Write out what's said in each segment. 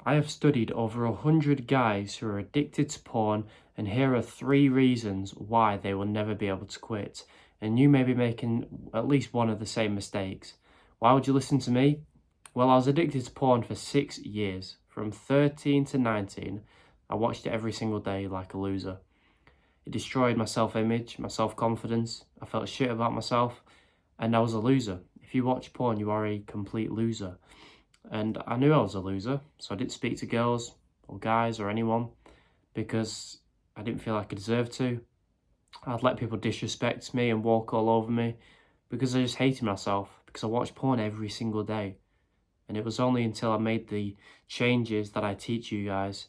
I have studied over 100 guys who are addicted to porn, and here are 3 reasons why they will never be able to quit. And you may be making at least one of the same mistakes. Why would you listen to me? Well, I was addicted to porn for 6 years. From 13 to 19, I watched it every single day like a loser. It destroyed my self-image, my self-confidence. I felt shit about myself, and I was a loser. If you watch porn, you are a complete loser. And I knew I was a loser, so I didn't speak to girls or guys or anyone because I didn't feel like I deserved to. I'd let people disrespect me and walk all over me because I just hated myself, because I watched porn every single day. And it was only until I made the changes that I teach you guys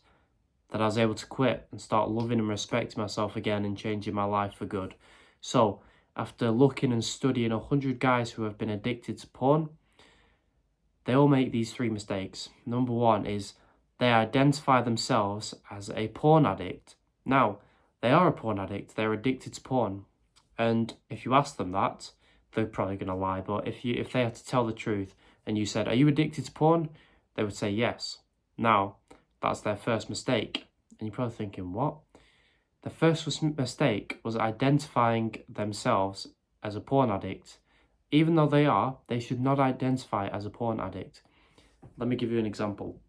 that I was able to quit and start loving and respecting myself again and changing my life for good. So, after looking and studying 100 guys who have been addicted to porn, they all make these 3 mistakes. Number 1 is they identify themselves as a porn addict. Now, they are a porn addict. They're addicted to porn. And if you ask them that, they're probably going to lie. But if they had to tell the truth and you said, "Are you addicted to porn?" they would say yes. Now, that's their first mistake. And you're probably thinking, what? The first mistake was identifying themselves as a porn addict. Even though they should not identify as a porn addict. Let me give you an example.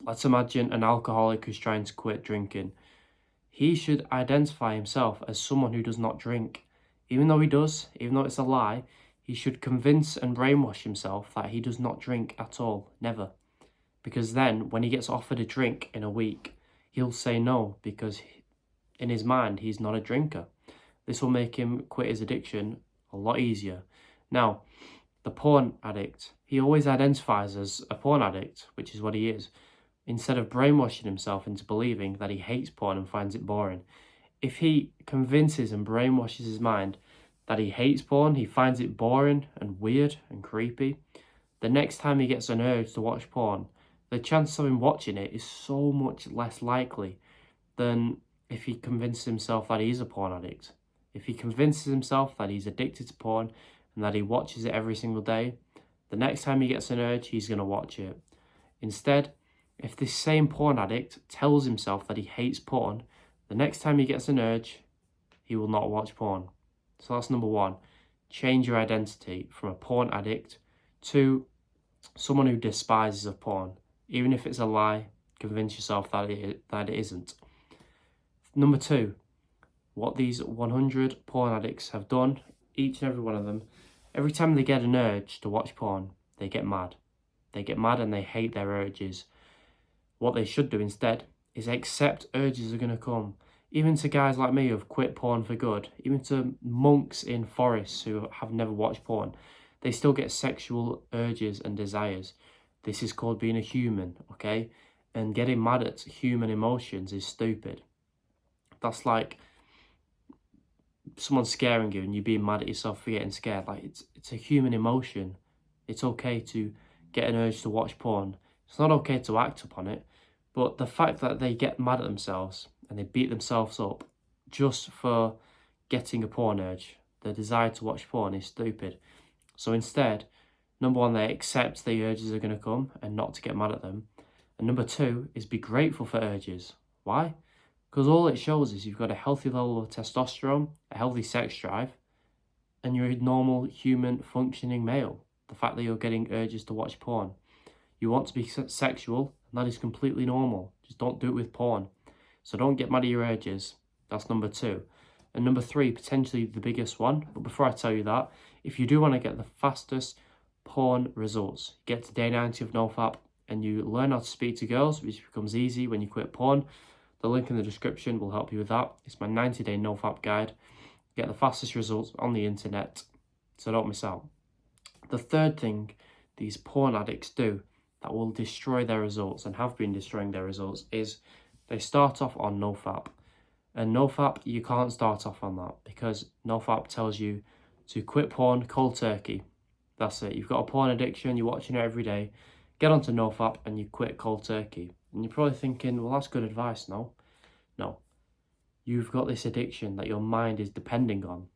Let's imagine an alcoholic who's trying to quit drinking. He should identify himself as someone who does not drink. Even though he does, even though it's a lie, he should convince and brainwash himself that he does not drink at all, never. Because then, when he gets offered a drink in a week, he'll say no because in his mind, he's not a drinker. This will make him quit his addiction a lot easier. Now, the porn addict, he always identifies as a porn addict, which is what he is, instead of brainwashing himself into believing that he hates porn and finds it boring. If he convinces and brainwashes his mind that he hates porn, he finds it boring and weird and creepy, the next time he gets an urge to watch porn, the chance of him watching it is so much less likely than if he convinces himself that he is a porn addict. If he convinces himself that he's addicted to porn and that he watches it every single day, the next time he gets an urge, he's going to watch it. Instead, if this same porn addict tells himself that he hates porn, the next time he gets an urge, he will not watch porn. So that's number 1. Change your identity from a porn addict to someone who despises of porn. Even if it's a lie, convince yourself that it isn't. Number 2, what these 100 porn addicts have done, each and every one of them, every time they get an urge to watch porn, they get mad. They get mad and they hate their urges. What they should do instead is accept urges are going to come. Even to guys like me who have quit porn for good, even to monks in forests who have never watched porn, they still get sexual urges and desires. This is called being a human, okay? And getting mad at human emotions is stupid. That's like someone scaring you and you being mad at yourself for getting scared. Like, it's a human emotion. It's okay to get an urge to watch porn. It's not okay to act upon it. But the fact that they get mad at themselves and they beat themselves up just for getting a porn urge, the desire to watch porn, is stupid. So instead, number 1, they accept the urges are going to come and not to get mad at them. And number 2 is be grateful for urges. Why? Because all it shows is you've got a healthy level of testosterone, a healthy sex drive, and you're a normal human functioning male. The fact that you're getting urges to watch porn. You want to be sexual, and that is completely normal. Just don't do it with porn. So don't get mad at your urges. That's number 2. And number 3, potentially the biggest one. But before I tell you that, if you do want to get the fastest porn results, get to day 90 of NoFap and you learn how to speak to girls, which becomes easy when you quit porn. The link in the description will help you with that. It's my 90-day NoFap guide. Get the fastest results on the internet, so don't miss out. The third thing these porn addicts do that will destroy their results and have been destroying their results is they start off on NoFap. And NoFap, you can't start off on that because NoFap tells you to quit porn cold turkey. That's it. You've got a porn addiction, you're watching it every day. Get onto NoFap and you quit cold turkey. And you're probably thinking, well, that's good advice. No. You've got this addiction that your mind is depending on.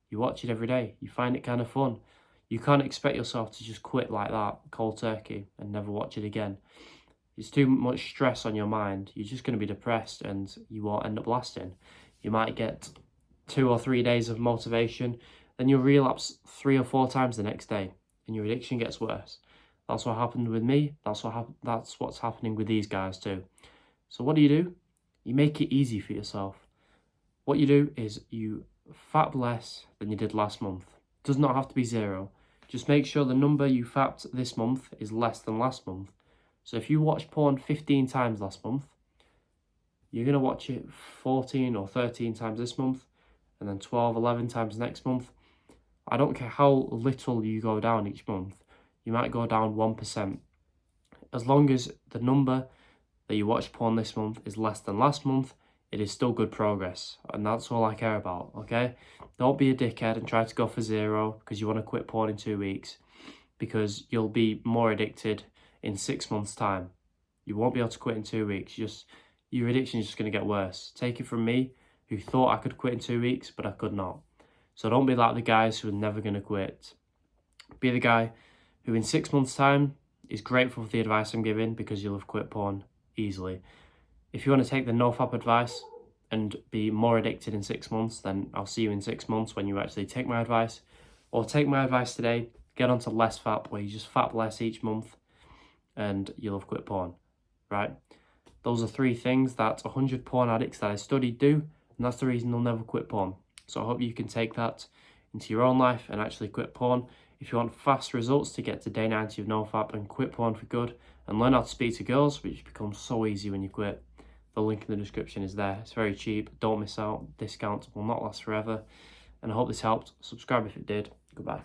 You watch it every day. You find it kind of fun. You can't expect yourself to just quit like that, cold turkey, and never watch it again. It's too much stress on your mind. You're just going to be depressed and you won't end up lasting. You might get 2 or 3 days of motivation, then you'll relapse 3 or 4 times the next day and your addiction gets worse. That's what happened with me. That's what's happening with these guys too. So what do? You make it easy for yourself. What you do is you fap less than you did last month. It does not have to be 0. Just make sure the number you fapped this month is less than last month. So if you watched porn 15 times last month, you're going to watch it 14 or 13 times this month, and then 12, 11 times next month. I don't care how little you go down each month. You might go down 1%. As long as the number that you watched porn this month is less than last month, it is still good progress. And that's all I care about, okay? Don't be a dickhead and try to go for 0 because you want to quit porn in 2 weeks, because you'll be more addicted in 6 months' time. You won't be able to quit in 2 weeks. Your addiction is just going to get worse. Take it from me, who thought I could quit in 2 weeks, but I could not. So don't be like the guys who are never going to quit. Be the guy who in 6 months' time is grateful for the advice I'm giving, because you'll have quit porn easily. If you want to take the NoFap advice and be more addicted in 6 months, then I'll see you in 6 months when you actually take my advice. Or take my advice today, get onto less fap, where you just fap less each month, and you'll have quit porn, right? Those are 3 things that 100 porn addicts that I studied do, and that's the reason they'll never quit porn. So I hope you can take that into your own life and actually quit porn. If you want fast results to get to day 90 of NoFap and quit porn for good, and learn how to speak to girls, which becomes so easy when you quit, the link in the description is there. It's very cheap. Don't miss out. Discounts will not last forever. And I hope this helped. Subscribe if it did. Goodbye.